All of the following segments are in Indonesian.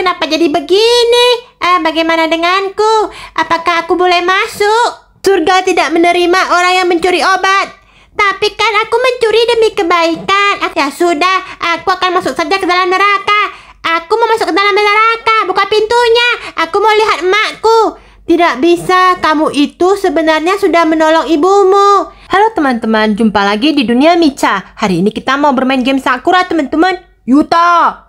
kenapa jadi begini? Bagaimana denganku? Apakah aku boleh masuk? Surga tidak menerima orang yang mencuri obat. Tapi kan aku mencuri demi kebaikan. Ya sudah, aku akan masuk saja ke dalam neraka. Aku mau masuk ke dalam neraka. Buka pintunya. Aku mau lihat emakku. Tidak bisa, kamu itu sebenarnya sudah menolong ibumu. Halo teman-teman, jumpa lagi di Dunia Micha. Hari ini kita mau bermain game Sakura, teman-teman. Yuta,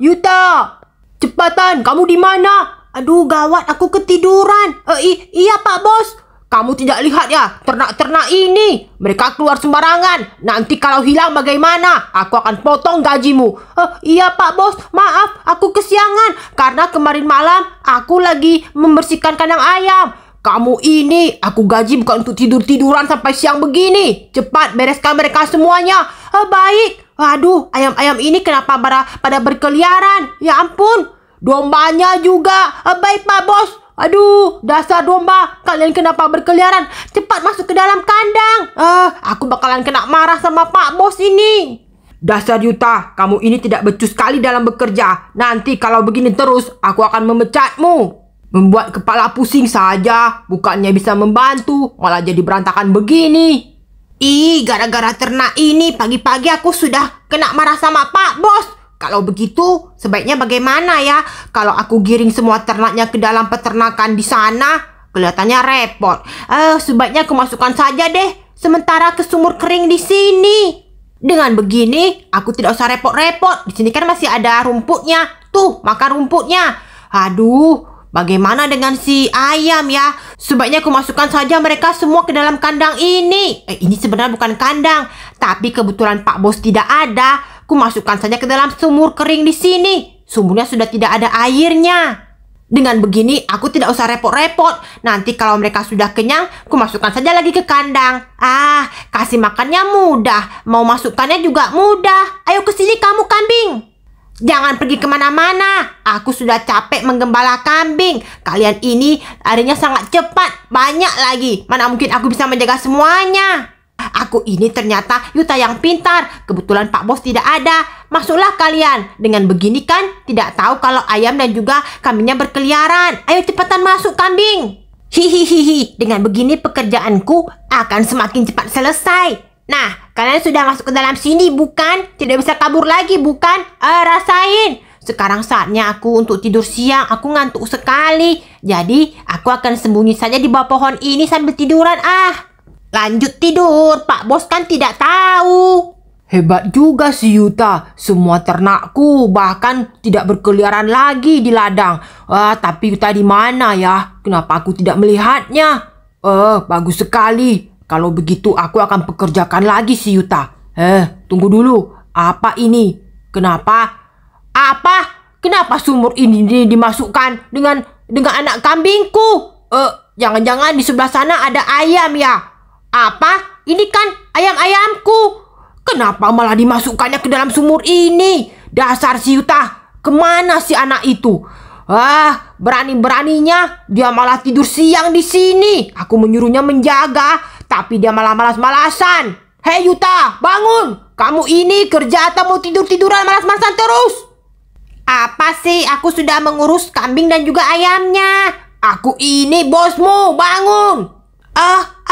cepatan, kamu di mana? Aduh, gawat, aku ketiduran. Iya Pak Bos. Kamu tidak lihat ya, ternak-ternak ini. Mereka keluar sembarangan. Nanti kalau hilang bagaimana? Aku akan potong gajimu. Iya Pak Bos, maaf, aku kesiangan. Karena kemarin malam, aku lagi membersihkan kandang ayam. Kamu ini, aku gaji bukan untuk tidur-tiduran sampai siang begini. Cepat, bereskan mereka semuanya. Baik. Aduh, ayam-ayam ini kenapa pada berkeliaran? Ya ampun, dombanya juga. Baik Pak Bos. Aduh, dasar domba, kalian kenapa berkeliaran? Cepat masuk ke dalam kandang. Aku bakalan kena marah sama Pak Bos ini. Dasar Yuta, kamu ini tidak becus sekali dalam bekerja. Nanti kalau begini terus, aku akan memecatmu. Membuat kepala pusing saja, bukannya bisa membantu, malah jadi berantakan begini. Gara-gara ternak ini, pagi-pagi aku sudah kena marah sama Pak Bos. Kalau begitu, sebaiknya bagaimana ya? Kalau aku giring semua ternaknya ke dalam peternakan di sana, kelihatannya repot. Sebaiknya aku masukkan saja deh, sementara ke sumur kering di sini. Dengan begini, aku tidak usah repot-repot. Di sini kan masih ada rumputnya. Tuh, makan rumputnya. Aduh, bagaimana dengan si ayam ya? Sebaiknya aku masukkan saja mereka semua ke dalam kandang ini. Ini sebenarnya bukan kandang, tapi kebetulan Pak Bos tidak ada. Aku masukkan saja ke dalam sumur kering di sini. Sumurnya sudah tidak ada airnya. Dengan begini, aku tidak usah repot-repot. Nanti kalau mereka sudah kenyang, aku masukkan saja lagi ke kandang. Kasih makannya mudah. Mau masukkannya juga mudah. Ayo ke sini kamu kambing. Jangan pergi kemana-mana. Aku sudah capek menggembala kambing. Kalian ini larinya sangat cepat. Banyak lagi. Mana mungkin aku bisa menjaga semuanya. Aku ini ternyata Yuta yang pintar. Kebetulan Pak Bos tidak ada. Masuklah kalian. Dengan begini kan tidak tahu kalau ayam dan juga kambingnya berkeliaran. Ayo cepatan masuk kambing. Hihihihi. Dengan begini pekerjaanku akan semakin cepat selesai. Nah, kalian sudah masuk ke dalam sini bukan? Tidak bisa kabur lagi bukan? Rasain. Sekarang saatnya aku untuk tidur siang. Aku ngantuk sekali. Jadi aku akan sembunyi saja di bawah pohon ini sambil tiduran. Lanjut tidur, Pak Bos kan tidak tahu. Hebat juga si Yuta. Semua ternakku bahkan tidak berkeliaran lagi di ladang. Tapi Yuta di mana ya? Kenapa aku tidak melihatnya? Bagus sekali. Kalau begitu aku akan pekerjakan lagi si Yuta. Tunggu dulu. Apa ini? Kenapa? Kenapa sumur ini dimasukkan dengan anak kambingku? Jangan-jangan di sebelah sana ada ayam ya? Apa? Ini kan ayam-ayamku. Kenapa malah dimasukkannya ke dalam sumur ini? Dasar si Yuta. Kemana si anak itu? Berani-beraninya dia malah tidur siang di sini. Aku menyuruhnya menjaga, tapi dia malah malas-malasan. Hei Yuta, bangun. Kamu ini kerja atau mau tidur-tiduran malas-malasan terus? Apa sih? Aku sudah mengurus kambing dan juga ayamnya. Aku ini bosmu, bangun.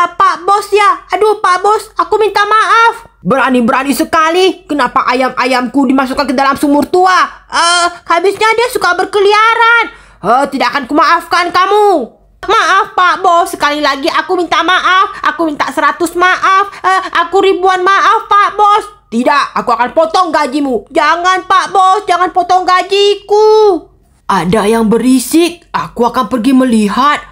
Pak Bos ya? Aduh Pak Bos, aku minta maaf. Berani-berani sekali. Kenapa ayam-ayamku dimasukkan ke dalam sumur tua? Habisnya dia suka berkeliaran. Tidak akan kumaafkan kamu. Maaf Pak Bos, sekali lagi aku minta maaf. Aku minta 100 maaf. Aku ribuan maaf Pak Bos. Tidak, aku akan potong gajimu. Jangan Pak Bos, jangan potong gajiku. Ada yang berisik. Aku akan pergi melihat.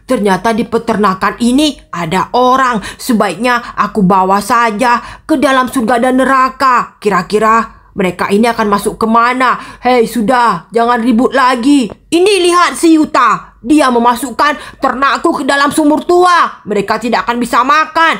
Ternyata di peternakan ini ada orang. Sebaiknya aku bawa saja ke dalam surga dan neraka. Kira-kira mereka ini akan masuk kemana? Hei, sudah, jangan ribut lagi. Ini lihat si Yuta. Dia memasukkan ternakku ke dalam sumur tua. Mereka tidak akan bisa makan.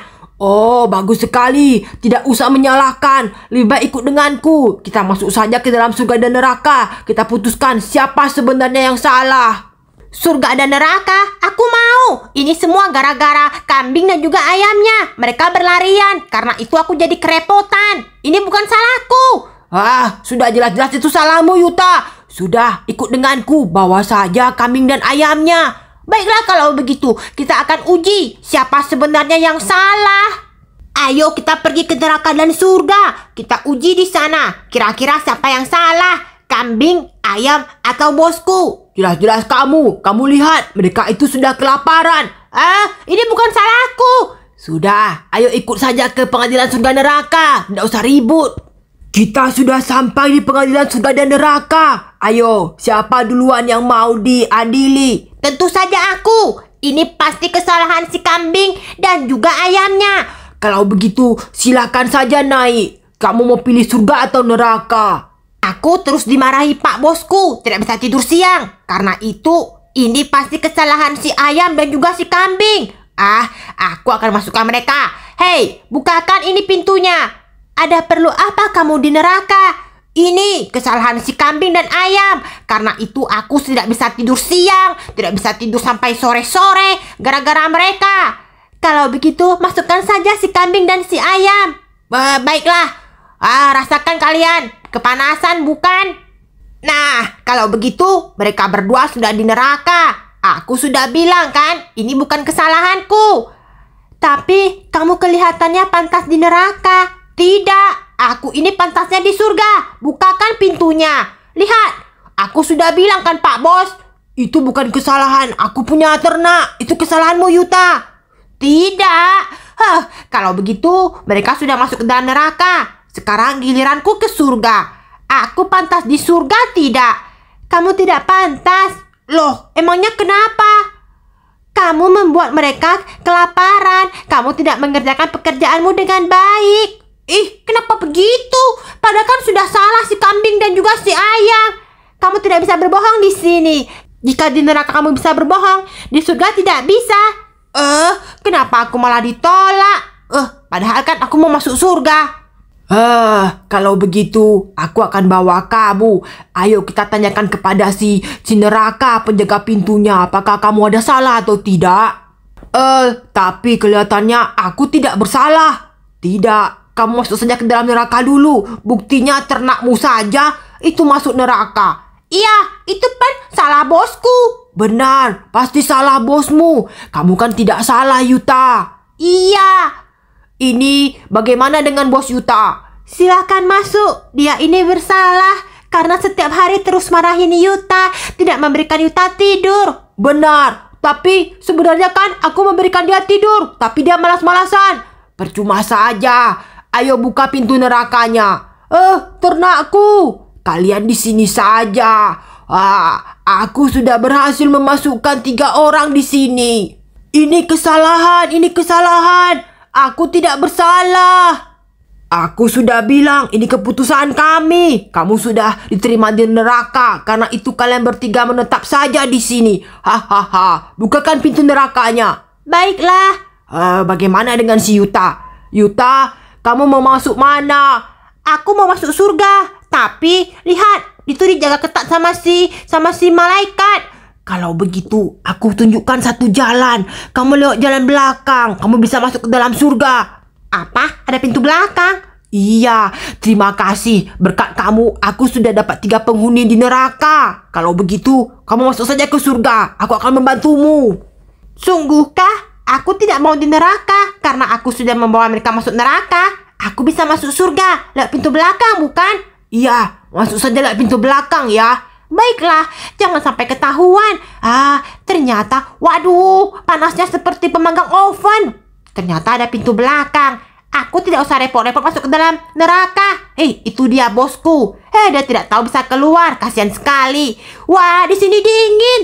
Bagus sekali. Tidak usah menyalahkan. Lebih baik ikut denganku. Kita masuk saja ke dalam surga dan neraka. Kita putuskan siapa sebenarnya yang salah. Surga dan neraka, aku mau. Ini semua gara-gara kambing dan juga ayamnya. Mereka berlarian. Karena itu aku jadi kerepotan. Ini bukan salahku. Sudah jelas-jelas itu salahmu Yuta. Sudah, ikut denganku. Bawa saja kambing dan ayamnya. Baiklah kalau begitu, kita akan uji siapa sebenarnya yang salah. Ayo kita pergi ke neraka dan surga. Kita uji di sana. Kira-kira siapa yang salah? Kambing, ayam, atau bosku? Jelas-jelas kamu. Kamu lihat, mereka itu sudah kelaparan. Ini bukan salahku. Sudah, ayo ikut saja ke pengadilan surga neraka. Tidak usah ribut. Kita sudah sampai di pengadilan surga dan neraka. Ayo, siapa duluan yang mau diadili? Tentu saja aku. Ini pasti kesalahan si kambing dan juga ayamnya. Kalau begitu, silakan saja naik. Kamu mau pilih surga atau neraka? Aku terus dimarahi Pak Bosku. Tidak bisa tidur siang. Karena itu, ini pasti kesalahan si ayam dan juga si kambing. Aku akan masukkan mereka. Hei, bukakan ini pintunya. Ada perlu apa kamu di neraka? Ini kesalahan si kambing dan ayam. Karena itu aku tidak bisa tidur siang. Tidak bisa tidur sampai sore-sore. Gara-gara mereka. Kalau begitu, masukkan saja si kambing dan si ayam. Baiklah. Rasakan kalian. Kepanasan bukan? Nah, kalau begitu, mereka berdua sudah di neraka. Aku sudah bilang kan, ini bukan kesalahanku. Tapi, kamu kelihatannya pantas di neraka. Tidak, aku ini pantasnya di surga. Bukakan pintunya. Lihat, aku sudah bilang kan Pak Bos. Itu bukan kesalahan, aku punya ternak. Itu kesalahanmu, Yuta. Tidak. Kalau begitu, mereka sudah masuk ke dalam neraka. Sekarang giliranku ke surga. Aku pantas di surga tidak? Kamu tidak pantas. Loh, emangnya kenapa? Kamu membuat mereka kelaparan. Kamu tidak mengerjakan pekerjaanmu dengan baik. Kenapa begitu? Padahal kan sudah salah si kambing dan juga si ayam. Kamu tidak bisa berbohong di sini. Jika di neraka kamu bisa berbohong, di surga tidak bisa. Kenapa aku malah ditolak? Padahal kan aku mau masuk surga. Kalau begitu, aku akan bawa kamu. Ayo kita tanyakan kepada si neraka penjaga pintunya. Apakah kamu ada salah atau tidak? Tapi kelihatannya aku tidak bersalah. Tidak. Kamu masuk saja ke dalam neraka dulu. Buktinya ternakmu saja itu masuk neraka. Iya, itu kan salah bosku. Benar, pasti salah bosmu. Kamu kan tidak salah, Yuta. Iya. Ini bagaimana dengan bos Yuta? Silakan masuk. Dia ini bersalah karena setiap hari terus marahin Yuta, tidak memberikan Yuta tidur. Benar, tapi sebenarnya kan aku memberikan dia tidur, tapi dia malas-malasan. Percuma saja. Ayo buka pintu nerakanya. Ternakku, kalian di sini saja. Aku sudah berhasil memasukkan 3 orang di sini. Ini kesalahan. Aku tidak bersalah. Aku sudah bilang ini keputusan kami. Kamu sudah diterima di neraka. Karena itu kalian bertiga menetap saja di sini. Hahaha. Bukakan pintu nerakanya. Baiklah. Bagaimana dengan si Yuta? Yuta, kamu mau masuk mana? Aku mau masuk surga. Tapi lihat, itu dijaga ketat sama si malaikat. Kalau begitu, aku tunjukkan satu jalan. Kamu lewat jalan belakang. Kamu bisa masuk ke dalam surga. Apa? Ada pintu belakang? Iya, terima kasih. Berkat kamu, aku sudah dapat 3 penghuni di neraka. Kalau begitu, kamu masuk saja ke surga. Aku akan membantumu. Sungguhkah? Aku tidak mau di neraka. Karena aku sudah membawa mereka masuk neraka. Aku bisa masuk surga lewat pintu belakang, bukan? Iya, masuk saja lewat pintu belakang ya. Baiklah, jangan sampai ketahuan. Ternyata, waduh, panasnya seperti pemanggang oven. Ternyata ada pintu belakang. Aku tidak usah repot-repot masuk ke dalam neraka. Itu dia bosku. Dia tidak tahu bisa keluar. Kasihan sekali. Wah, di sini dingin.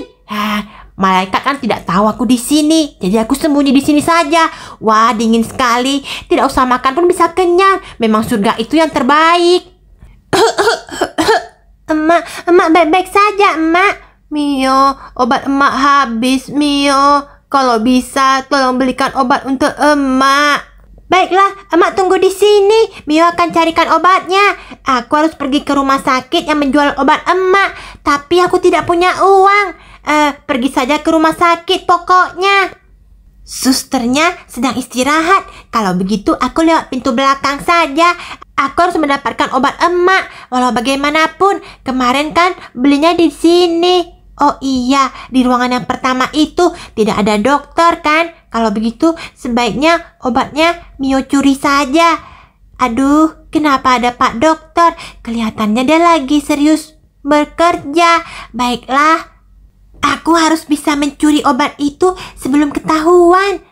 Malaikat kan tidak tahu aku di sini. Jadi aku sembunyi di sini saja. Wah, dingin sekali. Tidak usah makan pun bisa kenyang. Memang surga itu yang terbaik. Emak baik-baik saja, emak. Mio, obat emak habis, Mio. Kalau bisa, tolong belikan obat untuk emak. Baiklah, emak tunggu di sini. Mio akan carikan obatnya. Aku harus pergi ke rumah sakit yang menjual obat emak. Tapi aku tidak punya uang. Pergi saja ke rumah sakit pokoknya. Susternya sedang istirahat. Kalau begitu, aku lewat pintu belakang saja. Aku harus mendapatkan obat emak. Walau bagaimanapun, kemarin kan belinya di sini. Oh iya, di ruangan yang pertama itu tidak ada dokter kan? Kalau begitu, sebaiknya obatnya Mio curi saja. Aduh, kenapa ada Pak Dokter? Kelihatannya dia lagi serius bekerja. Baiklah, aku harus bisa mencuri obat itu sebelum ketahuan.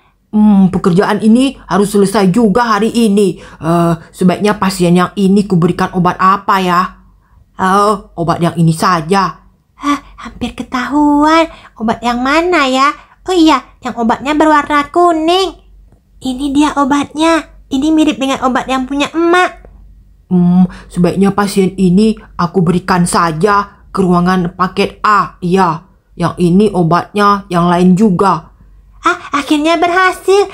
Pekerjaan ini harus selesai juga hari ini. Sebaiknya pasien yang ini kuberikan obat apa ya? Obat yang ini saja. Hampir ketahuan. Obat yang mana ya? Oh iya, yang obatnya berwarna kuning. Ini dia obatnya. Ini mirip dengan obat yang punya emak. Sebaiknya pasien ini aku berikan saja ke ruangan paket A. Iya, yang ini obatnya yang lain juga. Akhirnya berhasil.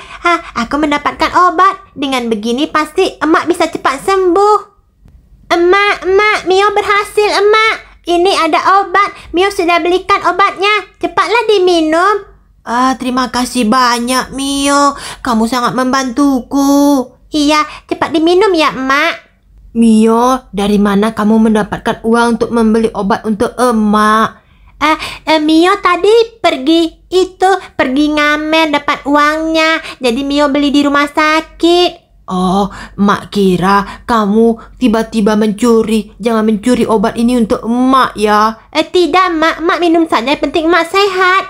Aku mendapatkan obat. Dengan begini pasti emak bisa cepat sembuh. Emak, Mio berhasil, emak. Ini ada obat. Mio sudah belikan obatnya. Cepatlah diminum. Terima kasih banyak, Mio. Kamu sangat membantuku. Iya, cepat diminum ya, emak. Mio, dari mana kamu mendapatkan uang untuk membeli obat untuk emak? Mio tadi pergi ngamen dapat uangnya. Jadi Mio beli di rumah sakit. Oh, emak kira kamu tiba-tiba mencuri. Jangan mencuri obat ini untuk emak ya. Tidak, emak minum saja. Yang penting emak sehat.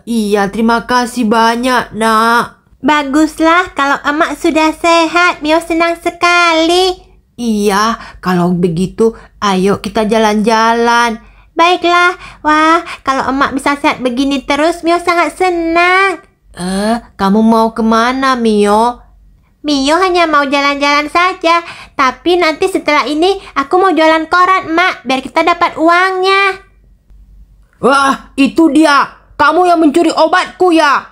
Iya, terima kasih banyak, nak. Baguslah kalau emak sudah sehat. Mio senang sekali. Iya, kalau begitu ayo kita jalan-jalan. Baiklah, wah kalau emak bisa sehat begini terus Mio sangat senang. Kamu mau kemana, Mio? Mio hanya mau jalan-jalan saja. Tapi nanti setelah ini aku mau jualan koran, emak, biar kita dapat uangnya. Wah, itu dia. Kamu yang mencuri obatku ya?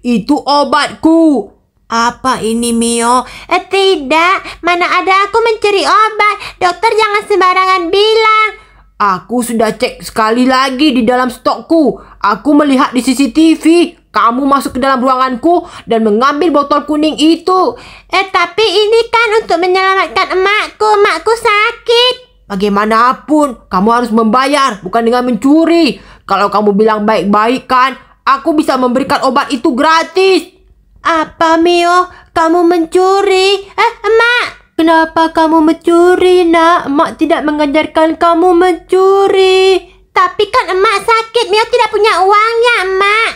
Itu obatku. Apa ini, Mio? Tidak, mana ada aku mencuri obat. Dokter jangan sembarangan bilang. Aku sudah cek sekali lagi di dalam stokku. Aku melihat di CCTV. Kamu masuk ke dalam ruanganku dan mengambil botol kuning itu. Tapi ini kan untuk menyelamatkan emakku. Emakku sakit. Bagaimanapun, kamu harus membayar, bukan dengan mencuri. Kalau kamu bilang baik-baik kan, aku bisa memberikan obat itu gratis. Apa, Mio? Kamu mencuri? Emak! Kenapa kamu mencuri, nak? Emak tidak mengajarkan kamu mencuri. Tapi kan emak sakit. Mio tidak punya uangnya, emak.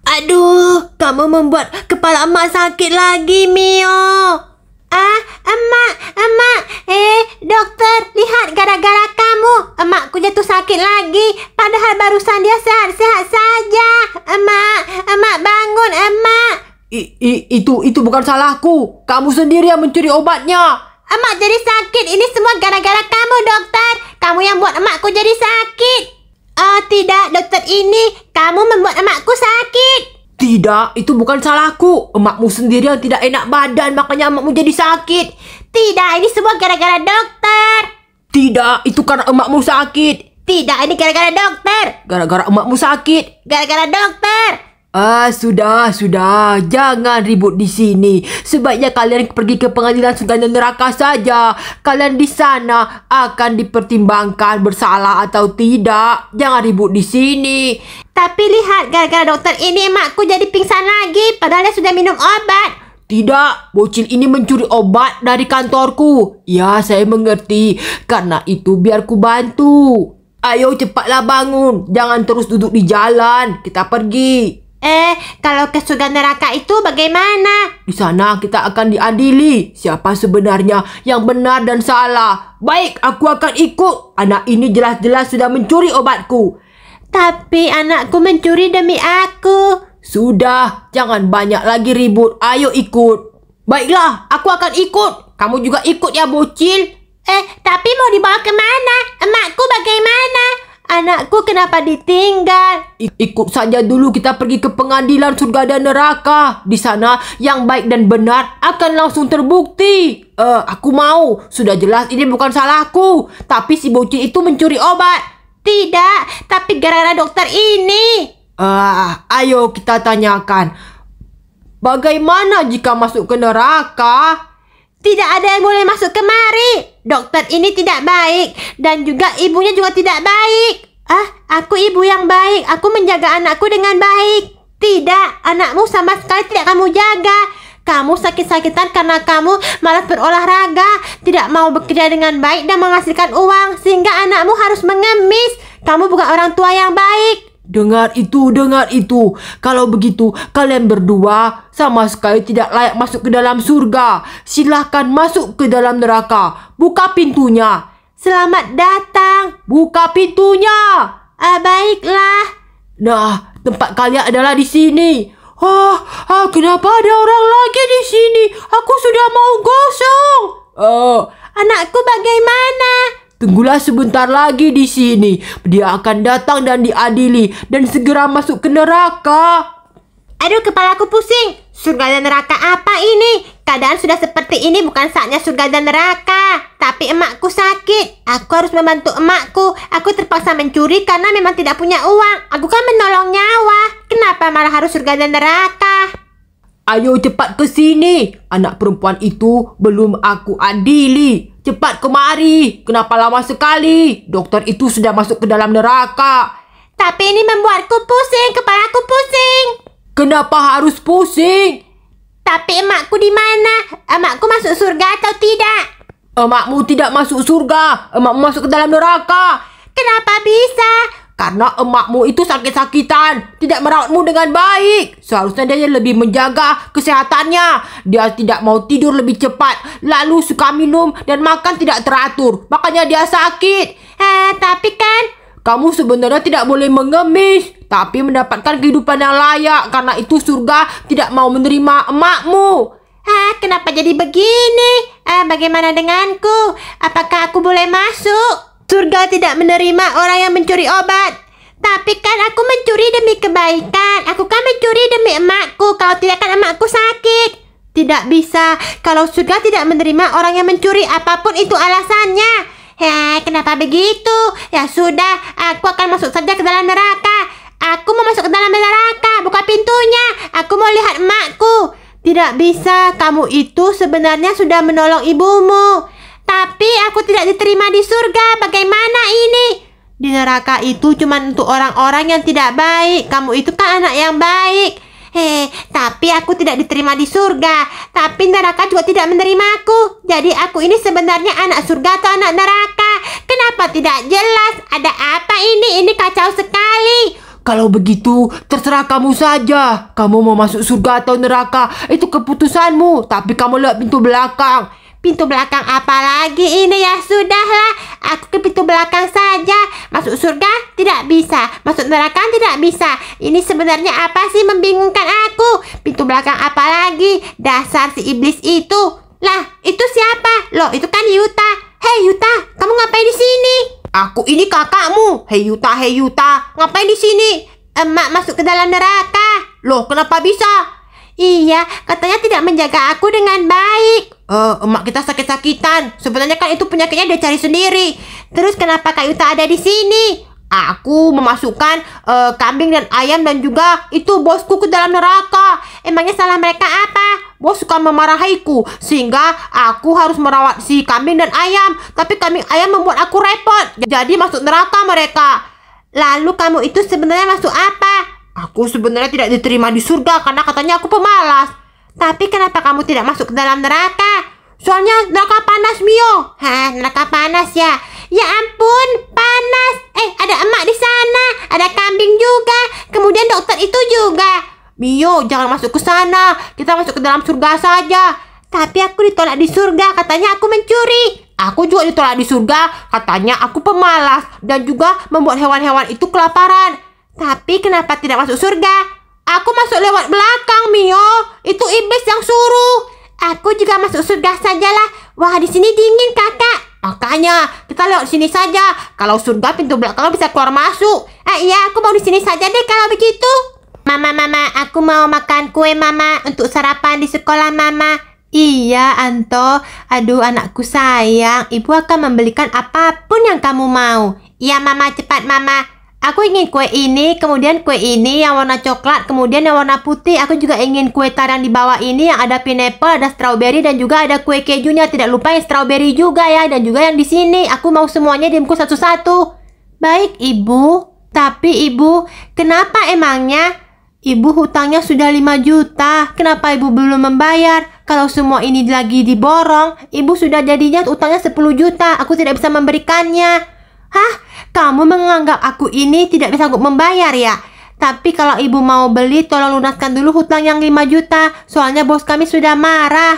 Aduh, kamu membuat kepala emak sakit lagi, Mio. Emak. Dokter, lihat gara-gara kamu. Emakku jatuh sakit lagi. Padahal barusan dia sehat-sehat saja. Emak bangun, emak. Itu bukan salahku. Kamu sendiri yang mencuri obatnya. Emak jadi sakit. Ini semua gara-gara kamu, dokter. Kamu yang buat emakku jadi sakit. Oh tidak, dokter ini. Kamu membuat emakku sakit. Tidak, itu bukan salahku. Emakmu sendiri yang tidak enak badan, makanya emakmu jadi sakit. Tidak, ini semua gara-gara dokter. Tidak, itu karena emakmu sakit. Tidak, ini gara-gara dokter. Gara-gara emakmu sakit. Gara-gara dokter. Sudah. Jangan ribut di sini. Sebaiknya kalian pergi ke pengadilan surga dan neraka saja. Kalian di sana akan dipertimbangkan bersalah atau tidak. Jangan ribut di sini. Tapi lihat, gara-gara dokter ini emakku jadi pingsan lagi. Padahal dia sudah minum obat. Tidak, bocil ini mencuri obat dari kantorku. Ya, saya mengerti. Karena itu biar ku bantu. Ayo cepatlah bangun. Jangan terus duduk di jalan. Kita pergi. Kalau ke surga neraka itu bagaimana? Di sana kita akan diadili. Siapa sebenarnya yang benar dan salah. Baik, aku akan ikut. Anak ini jelas-jelas sudah mencuri obatku. Tapi anakku mencuri demi aku. Sudah, jangan banyak lagi ribut. Ayo ikut. Baiklah, aku akan ikut. Kamu juga ikut ya, bocil. Tapi mau dibawa kemana? Emakku bagaimana? Anakku kenapa ditinggal? Ikut saja dulu, kita pergi ke pengadilan surga dan neraka. Di sana yang baik dan benar akan langsung terbukti. Aku mau. Sudah jelas ini bukan salahku. Tapi si bocil itu mencuri obat. Tidak, tapi gara-gara dokter ini. Ayo kita tanyakan. Bagaimana jika masuk ke neraka? Tidak ada yang boleh masuk kemari. Dokter ini tidak baik. Dan juga ibunya juga tidak baik. Aku ibu yang baik. Aku menjaga anakku dengan baik. Tidak, anakmu sama sekali tidak kamu jaga. Kamu sakit-sakitan karena kamu malas berolahraga. Tidak mau bekerja dengan baik dan menghasilkan uang. Sehingga anakmu harus mengemis. Kamu bukan orang tua yang baik. Dengar itu. Kalau begitu, kalian berdua sama sekali tidak layak masuk ke dalam surga. Silahkan masuk ke dalam neraka. Buka pintunya. Selamat datang. Buka pintunya. Baiklah. Nah, tempat kalian adalah di sini. Kenapa ada orang lagi di sini? Aku sudah mau gosong. Anakku bagaimana? Tunggulah sebentar lagi di sini. Dia akan datang dan diadili dan segera masuk ke neraka. Aduh, kepalaku pusing. Surga dan neraka apa ini? Keadaan sudah seperti ini bukan saatnya surga dan neraka. Tapi emakku sakit. Aku harus membantu emakku. Aku terpaksa mencuri karena memang tidak punya uang. Aku kan menolong nyawa. Kenapa malah harus surga dan neraka? Ayo cepat ke sini. Anak perempuan itu belum aku adili. Cepat kemari. Kenapa lama sekali? Dokter itu sudah masuk ke dalam neraka. Tapi ini membuatku pusing. Kepalaku pusing. Kenapa harus pusing? Tapi emakku di mana? Emakku masuk surga atau tidak? Emakmu tidak masuk surga. Emakmu masuk ke dalam neraka. Kenapa bisa? Karena emakmu itu sakit-sakitan, tidak merawatmu dengan baik. Seharusnya dia lebih menjaga kesehatannya. Dia tidak mau tidur lebih cepat, lalu suka minum dan makan tidak teratur. Makanya dia sakit. Tapi kan kamu sebenarnya tidak boleh mengemis, tapi mendapatkan kehidupan yang layak. Karena itu surga tidak mau menerima emakmu. Kenapa jadi begini? Bagaimana denganku? Apakah aku boleh masuk? Surga tidak menerima orang yang mencuri obat. Tapi kan aku mencuri demi kebaikan. Aku kan mencuri demi emakku. Kalau tidak kan emakku sakit. Tidak bisa. Kalau surga tidak menerima orang yang mencuri, apapun itu alasannya. Kenapa begitu? Ya sudah, aku akan masuk saja ke dalam neraka. Aku mau masuk ke dalam neraka. Buka pintunya. Aku mau lihat emakku. Tidak bisa. Kamu itu sebenarnya sudah menolong ibumu. Tapi aku tidak diterima di surga. Bagaimana ini? Di neraka itu cuma untuk orang-orang yang tidak baik. Kamu itu kan anak yang baik. Tapi aku tidak diterima di surga. Tapi neraka juga tidak menerimaku. Jadi aku ini sebenarnya anak surga atau anak neraka? Kenapa tidak jelas? Ada apa ini? Ini kacau sekali. Kalau begitu, terserah kamu saja. Kamu mau masuk surga atau neraka, itu keputusanmu. Tapi kamu lihat pintu belakang. Pintu belakang apa lagi ini? Ya sudahlah, aku ke pintu belakang saja. Masuk surga tidak bisa, masuk neraka tidak bisa. Ini sebenarnya apa sih membingungkan aku? Pintu belakang apa lagi? Dasar si iblis itu. Lah, itu siapa? Loh, itu kan Yuta. Hei Yuta, kamu ngapain di sini? Aku ini kakakmu. Hei Yuta, ngapain di sini? Emak masuk ke dalam neraka. Loh, kenapa bisa? Iya, katanya tidak menjaga aku dengan baik. Emak kita sakit-sakitan. Sebenarnya kan itu penyakitnya dia cari sendiri. Terus kenapa Kak Yuta ada di sini? Aku memasukkan kambing dan ayam dan juga itu bosku ke dalam neraka. Emangnya salah mereka apa? Bos suka memarahiku sehingga aku harus merawat si kambing dan ayam. Tapi kambing ayam membuat aku repot. Jadi masuk neraka mereka. Lalu kamu itu sebenarnya masuk apa? Aku sebenarnya tidak diterima di surga karena katanya aku pemalas. Tapi kenapa kamu tidak masuk ke dalam neraka? Soalnya neraka panas, Mio. Neraka panas ya? Ya ampun, panas. Ada emak di sana, ada kambing juga, kemudian dokter itu juga. Mio, jangan masuk ke sana. Kita masuk ke dalam surga saja. Tapi aku ditolak di surga, katanya aku mencuri. Aku juga ditolak di surga, katanya aku pemalas dan juga membuat hewan-hewan itu kelaparan. Tapi kenapa tidak masuk surga? Aku masuk lewat belakang, Mio. Itu iblis yang suruh. Aku juga masuk surga sajalah. Wah, di sini dingin, Kakak. Makanya kita lewat sini saja. Kalau surga pintu belakang bisa keluar masuk. Iya, aku mau di sini saja deh kalau begitu. Mama, aku mau makan kue, Mama, untuk sarapan di sekolah, Mama. Iya, Anto. Aduh, anakku sayang. Ibu akan membelikan apapun yang kamu mau. Iya, Mama, cepat, Mama. Aku ingin kue ini, kemudian kue ini yang warna coklat, kemudian yang warna putih. Aku juga ingin kue tar yang di bawah ini yang ada pineapple, ada strawberry, dan juga ada kue kejunya. Tidak lupa yang strawberry juga ya, dan juga yang di sini. Aku mau semuanya dibungkus satu-satu. Baik, Ibu. Tapi Ibu, kenapa emangnya? Ibu hutangnya sudah 5 juta. Kenapa Ibu belum membayar? Kalau semua ini lagi diborong, Ibu sudah jadinya utangnya 10 juta. Aku tidak bisa memberikannya. Hah? Kamu menganggap aku ini tidak bisa membayar ya? Tapi kalau Ibu mau beli, tolong lunaskan dulu hutang yang 5 juta. Soalnya bos kami sudah marah.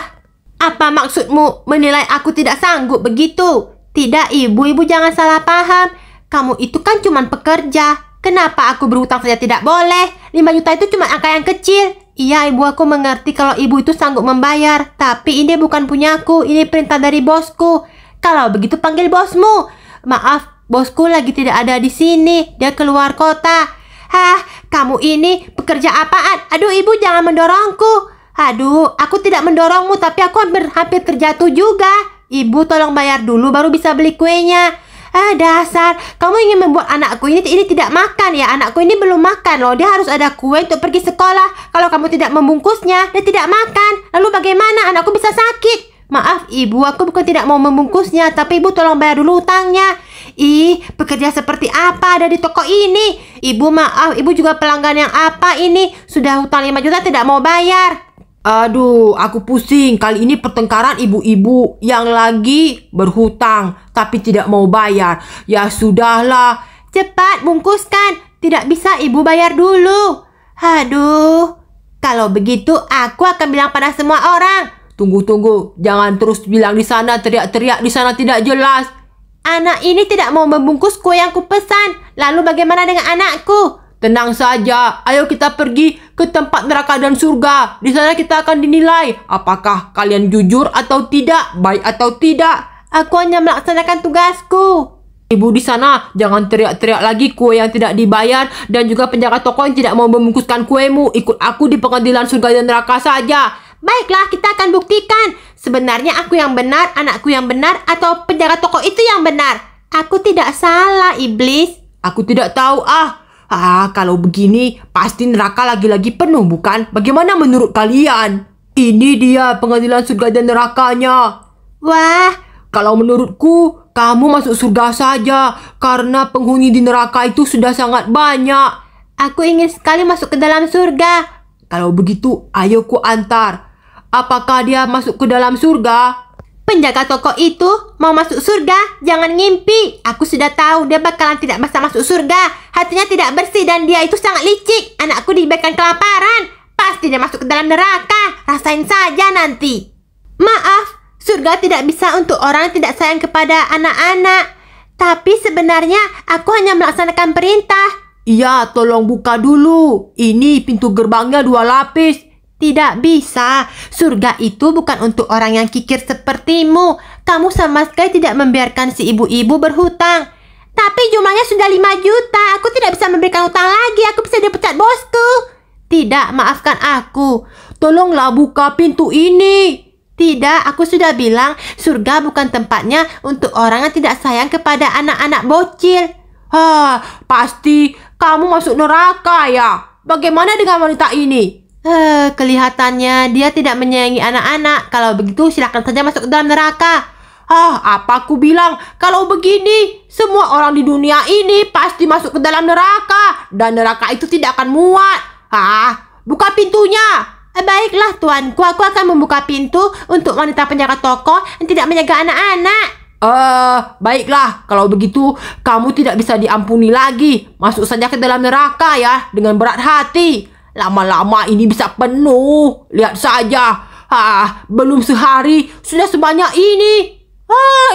Apa maksudmu menilai aku tidak sanggup begitu? Tidak, Ibu jangan salah paham. Kamu itu kan cuma pekerja. Kenapa aku berhutang saja tidak boleh? 5 juta itu cuma angka yang kecil. Iya, Ibu, aku mengerti kalau Ibu itu sanggup membayar. Tapi ini bukan punyaku, ini perintah dari bosku. Kalau begitu panggil bosmu. Maaf, bosku lagi tidak ada di sini. Dia keluar kota. Hah, kamu ini pekerja apaan? Aduh, Ibu jangan mendorongku. Aduh, aku tidak mendorongmu, tapi aku hampir terjatuh juga. Ibu tolong bayar dulu baru bisa beli kuenya. Ah, dasar, kamu ingin membuat anakku ini tidak makan ya? Anakku ini belum makan loh. Dia harus ada kue untuk pergi sekolah. Kalau kamu tidak membungkusnya, dia tidak makan. Lalu bagaimana anakku bisa sakit? Maaf, Ibu, aku bukan tidak mau membungkusnya, tapi Ibu tolong bayar dulu utangnya. Ih, pekerja seperti apa ada di toko ini? Ibu, maaf, Ibu juga pelanggan yang apa ini? Sudah hutang 5 juta tidak mau bayar. Aduh, aku pusing. Kali ini pertengkaran ibu-ibu yang lagi berhutang tapi tidak mau bayar. Ya sudahlah. Cepat bungkuskan. Tidak bisa Ibu bayar dulu. Aduh. Kalau begitu aku akan bilang pada semua orang. Tunggu. Jangan terus bilang di sana, teriak-teriak di sana tidak jelas. Anak ini tidak mau membungkus kue yang kupesan. Lalu bagaimana dengan anakku? Tenang saja, ayo kita pergi ke tempat neraka dan surga. Di sana kita akan dinilai apakah kalian jujur atau tidak, baik atau tidak. Aku hanya melaksanakan tugasku. Ibu di sana, jangan teriak-teriak lagi kue yang tidak dibayar dan juga penjaga toko yang tidak mau membungkuskan kuemu. Ikut aku di pengadilan surga dan neraka saja. Baiklah, kita akan buktikan. Sebenarnya aku yang benar, anakku yang benar, atau penjaga toko itu yang benar. Aku tidak salah, iblis. Aku tidak tahu, kalau begini pasti neraka lagi-lagi penuh, bukan? Bagaimana menurut kalian? Ini dia pengadilan surga dan nerakanya. Wah, kalau menurutku kamu masuk surga saja karena penghuni di neraka itu sudah sangat banyak. Aku ingin sekali masuk ke dalam surga. Kalau begitu, ayo ku antar. Apakah dia masuk ke dalam surga? Penjaga toko itu mau masuk surga, jangan ngimpi. Aku sudah tahu dia bakalan tidak bisa masuk surga. Hatinya tidak bersih dan dia itu sangat licik. Anakku dibiarkan kelaparan. Pasti dia masuk ke dalam neraka. Rasain saja nanti. Maaf, surga tidak bisa untuk orang yang tidak sayang kepada anak-anak. Tapi sebenarnya aku hanya melaksanakan perintah. Iya, tolong buka dulu. Ini pintu gerbangnya 2 lapis. Tidak bisa. Surga itu bukan untuk orang yang kikir sepertimu. Kamu sama sekali tidak membiarkan si ibu-ibu berhutang. Tapi jumlahnya sudah 5 juta. Aku tidak bisa memberikan hutang lagi. Aku bisa dipecat bosku. Tidak, maafkan aku. Tolonglah buka pintu ini. Tidak, aku sudah bilang surga bukan tempatnya untuk orang yang tidak sayang kepada anak-anak bocil. Pasti kamu masuk neraka ya. Bagaimana dengan wanita ini? Kelihatannya dia tidak menyayangi anak-anak. Kalau begitu silakan saja masuk ke dalam neraka. Apa aku bilang? Kalau begini, semua orang di dunia ini pasti masuk ke dalam neraka. Dan neraka itu tidak akan muat. Buka pintunya. Baiklah tuanku, aku akan membuka pintu untuk wanita penjaga toko yang tidak menjaga anak-anak. Baiklah, kalau begitu kamu tidak bisa diampuni lagi. Masuk saja ke dalam neraka ya, dengan berat hati. Lama-lama ini bisa penuh. Lihat saja. Belum sehari sudah sebanyak ini.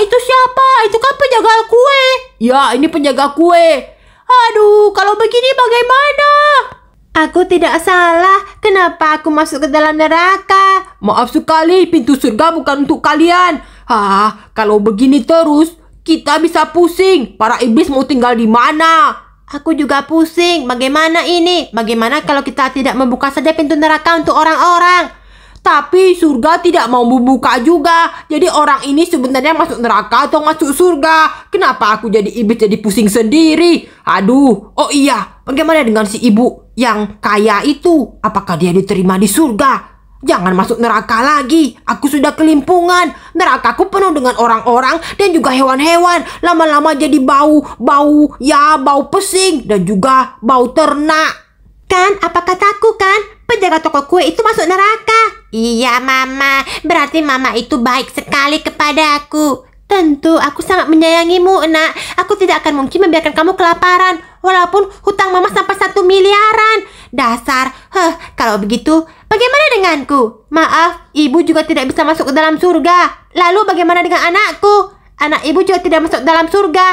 Itu siapa? Itu kan penjaga kue. Ya, ini penjaga kue. Aduh, kalau begini bagaimana? Aku tidak salah. Kenapa aku masuk ke dalam neraka? Maaf sekali, pintu surga bukan untuk kalian. Kalau begini terus, kita bisa pusing. Para iblis mau tinggal di mana? Aku juga pusing. Bagaimana ini? Bagaimana kalau kita tidak membuka saja pintu neraka untuk orang-orang? Tapi surga tidak mau membuka juga. Jadi orang ini sebenarnya masuk neraka atau masuk surga? Kenapa aku jadi iblis jadi pusing sendiri? Aduh, oh iya, bagaimana dengan si ibu yang kaya itu? Apakah dia diterima di surga? Jangan masuk neraka lagi. Aku sudah kelimpungan. Nerakaku penuh dengan orang-orang dan juga hewan-hewan. Lama-lama jadi bau pesing dan juga bau ternak. Kan, apa kataku kan? Penjaga toko kue itu masuk neraka. Iya, Mama. Berarti Mama itu baik sekali kepadaku. Tentu, aku sangat menyayangimu, Nak. Aku tidak akan mungkin membiarkan kamu kelaparan. Walaupun hutang Mama sampai 1 miliaran. Dasar. Kalau begitu, bagaimana denganku? Maaf, ibu juga tidak bisa masuk ke dalam surga. Lalu bagaimana dengan anakku? Anak ibu juga tidak masuk dalam surga.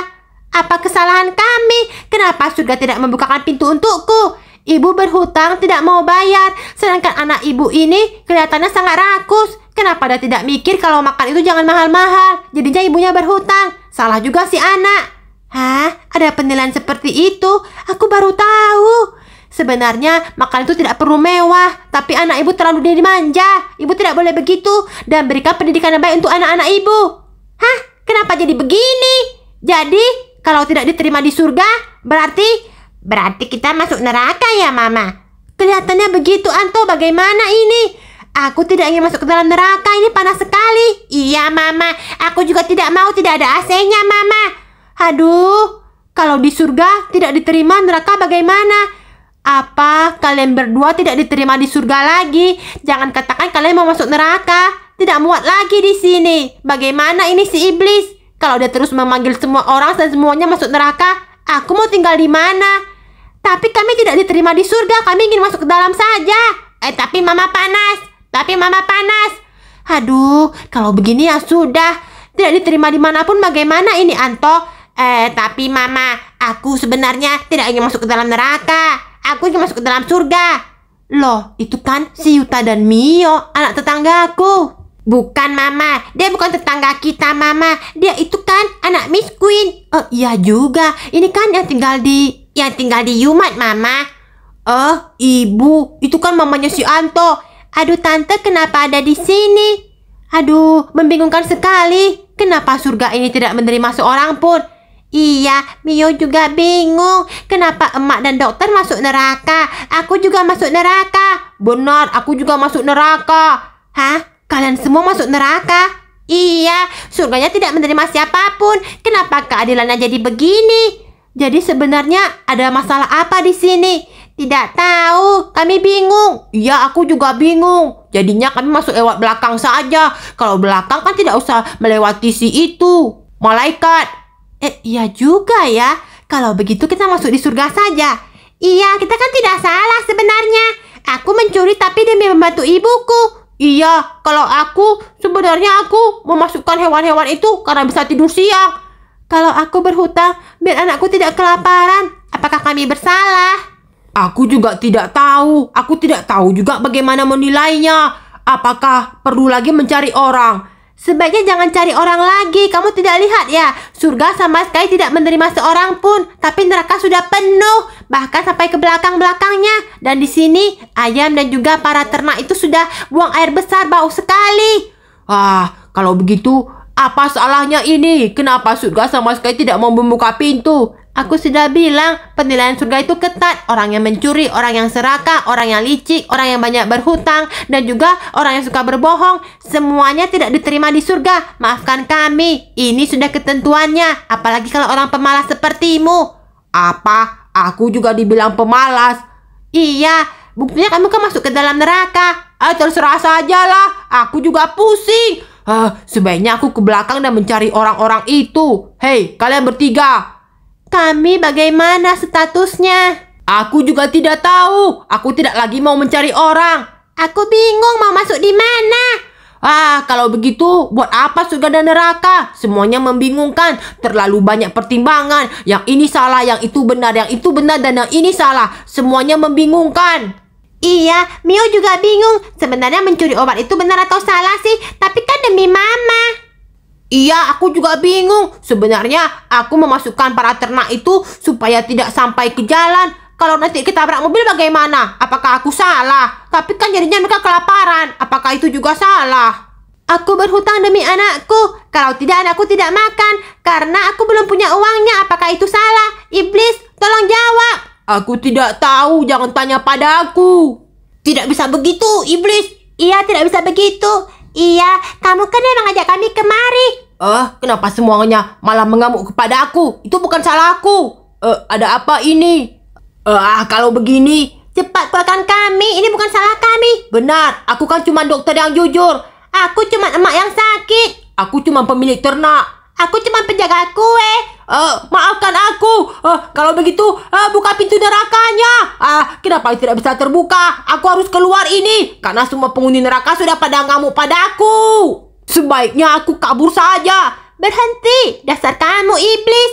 Apa kesalahan kami? Kenapa surga tidak membukakan pintu untukku? Ibu berhutang tidak mau bayar, sedangkan anak ibu ini kelihatannya sangat rakus. Kenapa dia tidak mikir kalau makan itu jangan mahal-mahal? Jadinya ibunya berhutang. Salah juga si anak. Hah? Ada penilaian seperti itu? Aku baru tahu. Sebenarnya makan itu tidak perlu mewah, tapi anak ibu terlalu dimanja. Ibu tidak boleh begitu dan berikan pendidikan yang baik untuk anak-anak ibu. Hah? Kenapa jadi begini? Jadi, kalau tidak diterima di surga, berarti kita masuk neraka ya, Mama? Kelihatannya begitu, Anto. Bagaimana ini? Aku tidak ingin masuk ke dalam neraka. Ini panas sekali. Iya, Mama. Aku juga tidak mau. Tidak ada AC-nya, Mama. Aduh. Kalau di surga tidak diterima, neraka bagaimana? Apa kalian berdua tidak diterima di surga lagi? Jangan katakan kalian mau masuk neraka. Tidak muat lagi di sini. Bagaimana ini si iblis? Kalau dia terus memanggil semua orang dan semuanya masuk neraka, aku mau tinggal di mana? Tapi kami tidak diterima di surga. Kami ingin masuk ke dalam saja. Tapi Mama panas. Aduh, kalau begini ya sudah. Tidak diterima dimanapun bagaimana ini, Anto? Tapi Mama, aku sebenarnya tidak ingin masuk ke dalam neraka. Aku ingin masuk ke dalam surga. Loh, itu kan si Yuta dan Mio, anak tetanggaku. Bukan, Mama. Dia bukan tetangga kita, Mama. Dia itu kan anak Miss Queen. Oh, iya juga. Ini kan yang tinggal di Yumat, Mama. Oh, Ibu. Itu kan mamanya si Anto. Aduh, Tante, kenapa ada di sini? Aduh, membingungkan sekali. Kenapa surga ini tidak menerima seorang pun? Iya, Mio juga bingung. Kenapa emak dan dokter masuk neraka? Aku juga masuk neraka. Benar, aku juga masuk neraka. Hah? Kalian semua masuk neraka? Iya, surganya tidak menerima siapapun. Kenapa keadilannya jadi begini? Jadi sebenarnya ada masalah apa di sini? Tidak tahu, kami bingung. Iya, aku juga bingung. Jadinya kami masuk lewat belakang saja. Kalau belakang kan tidak usah melewati si itu, malaikat. Iya juga ya. Kalau begitu kita masuk di surga saja. Iya, kita kan tidak salah sebenarnya. Aku mencuri tapi demi membantu ibuku. Iya, kalau sebenarnya aku memasukkan hewan-hewan itu karena bisa tidur siang. Kalau aku berhutang biar anakku tidak kelaparan, apakah kami bersalah? Aku juga tidak tahu. Aku tidak tahu juga bagaimana menilainya. Apakah perlu lagi mencari orang? Sebaiknya jangan cari orang lagi. Kamu tidak lihat ya, surga sama sekali tidak menerima seorang pun, tapi neraka sudah penuh, bahkan sampai ke belakang-belakangnya. Dan di sini ayam dan juga para ternak itu sudah buang air besar, bau sekali. Kalau begitu apa salahnya ini? Kenapa surga sama sekali tidak mau membuka pintu? Aku sudah bilang, penilaian surga itu ketat. Orang yang mencuri, orang yang serakah, orang yang licik, orang yang banyak berhutang, dan juga orang yang suka berbohong, semuanya tidak diterima di surga. Maafkan kami, ini sudah ketentuannya. Apalagi kalau orang pemalas sepertimu. Apa? Aku juga dibilang pemalas? Iya, buktinya kamu kan masuk ke dalam neraka. Terserah sajalah, aku juga pusing. Sebaiknya aku ke belakang dan mencari orang-orang itu. Hei, kalian bertiga. Kami bagaimana statusnya? Aku juga tidak tahu. Aku tidak lagi mau mencari orang. Aku bingung mau masuk di mana. Kalau begitu buat apa surga dan neraka? Semuanya membingungkan. Terlalu banyak pertimbangan. Yang ini salah, yang itu benar, dan yang ini salah. Semuanya membingungkan. Iya, Mio juga bingung. Sebenarnya mencuri obat itu benar atau salah sih? Tapi kan demi Mama. Iya, aku juga bingung. Sebenarnya aku memasukkan para ternak itu supaya tidak sampai ke jalan. Kalau nanti ketabrak mobil bagaimana? Apakah aku salah? Tapi kan jadinya mereka kelaparan. Apakah itu juga salah? Aku berhutang demi anakku. Kalau tidak, anakku tidak makan. Karena aku belum punya uangnya. Apakah itu salah? Iblis, tolong jawab. Aku tidak tahu. Jangan tanya pada aku. Tidak bisa begitu, Iblis. Iya, tidak bisa begitu. Iya, kamu kan yang mengajak kami kemari. Kenapa semuanya malah mengamuk kepada aku? Itu bukan salahku. Ada apa ini? Kalau begini, cepat keluarkan kami. Ini bukan salah kami. Benar, aku kan cuma dokter yang jujur. Aku cuma emak yang sakit. Aku cuma pemilik ternak. Aku cuma penjaga kue. Maafkan aku. Kalau begitu, buka pintu nerakanya. Kenapa tidak bisa terbuka? Aku harus keluar ini. Karena semua penghuni neraka sudah pada ngamuk pada aku. Sebaiknya aku kabur saja. Berhenti, dasar kamu iblis.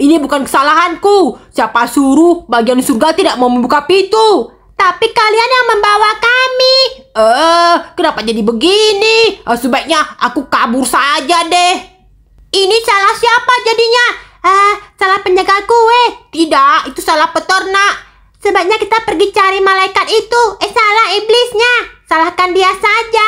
Ini bukan kesalahanku. Siapa suruh bagian surga tidak mau membuka pintu? Tapi kalian yang membawa kami. Kenapa jadi begini? Sebaiknya aku kabur saja deh. Ini salah siapa jadinya? Salah penjaga kue. Tidak, itu salah peternak. Sebaiknya kita pergi cari malaikat itu. Salah iblisnya. Salahkan dia saja.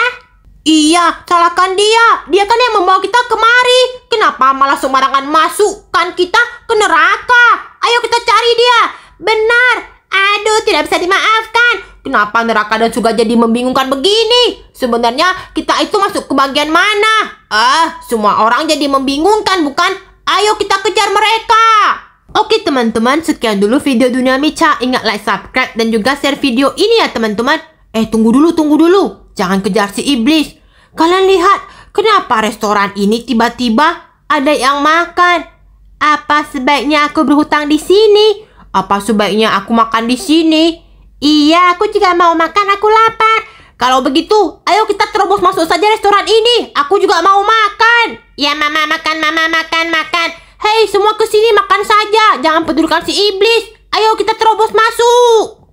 Iya, salahkan dia. Dia kan yang membawa kita kemari. Kenapa malah sembarangan masukkan kita ke neraka? Ayo kita cari dia. Benar. Aduh, tidak bisa dimaafkan. Kenapa neraka dan surga jadi membingungkan begini? Sebenarnya kita itu masuk ke bagian mana? Semua orang jadi membingungkan, bukan? Ayo kita kejar mereka. Oke teman-teman, sekian dulu video Dunia Mica. Ingat like, subscribe, dan juga share video ini ya teman-teman. Tunggu dulu. Jangan kejar si iblis. Kalian lihat, kenapa restoran ini tiba-tiba ada yang makan? Apa sebaiknya aku berhutang di sini? Apa sebaiknya aku makan di sini? Iya, aku juga mau makan, aku lapar. Kalau begitu, ayo kita terobos masuk saja restoran ini. Aku juga mau makan. Ya, mama makan, mama makan. Hei, semua ke sini makan saja. Jangan pedulikan si iblis. Ayo kita terobos masuk.